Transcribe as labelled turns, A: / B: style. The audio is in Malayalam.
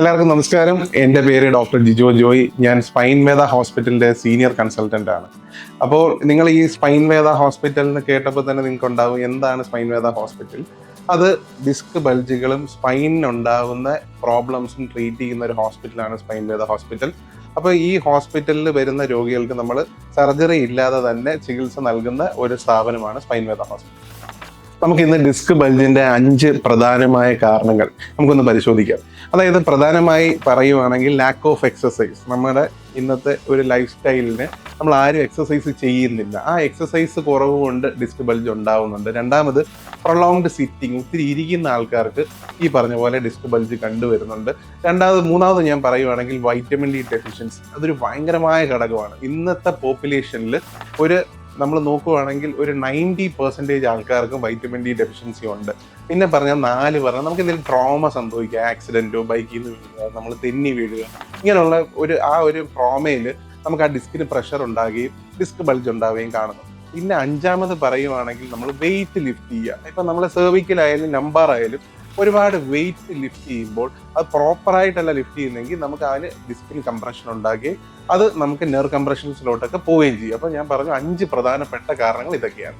A: എല്ലാവർക്കും നമസ്കാരം. എൻ്റെ പേര് ഡോക്ടർ ജിജോ ജോയ്. ഞാൻ സ്പൈൻ വേദ ഹോസ്പിറ്റലിൻ്റെ സീനിയർ കൺസൾട്ടൻ്റ് ആണ്. അപ്പോൾ നിങ്ങൾ ഈ സ്പൈൻ വേദ ഹോസ്പിറ്റൽ എന്ന് കേട്ടപ്പോൾ തന്നെ നിങ്ങൾക്ക് ഉണ്ടാവും എന്താണ് സ്പൈൻ വേദ ഹോസ്പിറ്റൽ. അത് ഡിസ്ക് ബൾജുകളും സ്പൈനിനുണ്ടാകുന്ന പ്രോബ്ലംസും ട്രീറ്റ് ചെയ്യുന്ന ഒരു ഹോസ്പിറ്റലാണ് സ്പൈൻ വേദ ഹോസ്പിറ്റൽ. അപ്പോൾ ഈ ഹോസ്പിറ്റലിൽ വരുന്ന രോഗികൾക്ക് നമ്മൾ സർജറി ഇല്ലാതെ തന്നെ ചികിത്സ നൽകുന്ന ഒരു സ്ഥാപനമാണ് സ്പൈൻ വേദ ഹോസ്പിറ്റൽ. നമുക്ക് ഇന്ന് ഡിസ്ക് ബൾജിന്റെ 5 പ്രധാനമായ കാരണങ്ങൾ നമുക്കൊന്ന് പരിശോധിക്കാം. അതായത് പ്രധാനമായി പറയുവാണെങ്കിൽ ലാക്ക് ഓഫ് എക്സസൈസ്. നമ്മുടെ ഇന്നത്തെ ഒരു ലൈഫ് സ്റ്റൈലിന് നമ്മൾ ആരും എക്സസൈസ് ചെയ്യുന്നില്ല. ആ എക്സസൈസ് കുറവ് കൊണ്ട് ഡിസ്ക് ബൾജ് ഉണ്ടാവുന്നുണ്ട്. രണ്ടാമത് പ്രൊലോങ്ഡ് സിറ്റിംഗ്, ഒത്തിരി ഇരിക്കുന്ന ആൾക്കാർക്ക് ഈ പറഞ്ഞ പോലെ ഡിസ്ക് ബൾജ് കണ്ടുവരുന്നുണ്ട്. മൂന്നാമത് ഞാൻ പറയുവാണെങ്കിൽ വൈറ്റമിൻ ഡി ഡെഫിഷ്യൻസി. അതൊരു ഭയങ്കരമായ ഘടകമാണ്. ഇന്നത്തെ പോപ്പുലേഷനിൽ നമ്മൾ നോക്കുവാണെങ്കിൽ ഒരു 90% ആൾക്കാർക്കും വൈറ്റമിൻ ഡി ഡെഫിഷ്യൻസി ഉണ്ട്. പിന്നെ പറഞ്ഞാൽ നമുക്ക് എന്തെങ്കിലും ട്രോമ സംഭവിക്കുക, ആക്സിഡന്റോ ബൈക്കിൽ നിന്ന് വീഴുക, നമ്മൾ തെന്നി വീഴുക, ഇങ്ങനെയുള്ള ഒരു ട്രോമയിൽ നമുക്ക് ആ ഡിസ്കിന് പ്രഷർ ഉണ്ടാകുകയും ഡിസ്ക് ബൾജ് ഉണ്ടാവുകയും കാണുന്നു. പിന്നെ 5ാമത് പറയുവാണെങ്കിൽ നമ്മൾ വെയിറ്റ് ലിഫ്റ്റ് ചെയ്യുക. ഇപ്പം നമ്മൾ സെർവിക്കലായാലും നമ്പർ ആയാലും ഒരുപാട് വെയിറ്റ് ലിഫ്റ്റ് ചെയ്യുമ്പോൾ അത് പ്രോപ്പറായിട്ടല്ല ലിഫ്റ്റ് ചെയ്യുന്നെങ്കിൽ നമുക്ക് അതിന് ഡിസ്കിന് കംപ്രഷൻ ഉണ്ടാകുകയും അത് നമുക്ക് നെർവ് കംപ്രഷൻസിലോട്ടൊക്കെ പോവുകയും ചെയ്യും. അപ്പോൾ ഞാൻ പറഞ്ഞു 5 പ്രധാനപ്പെട്ട കാരണങ്ങൾ ഇതൊക്കെയാണ്.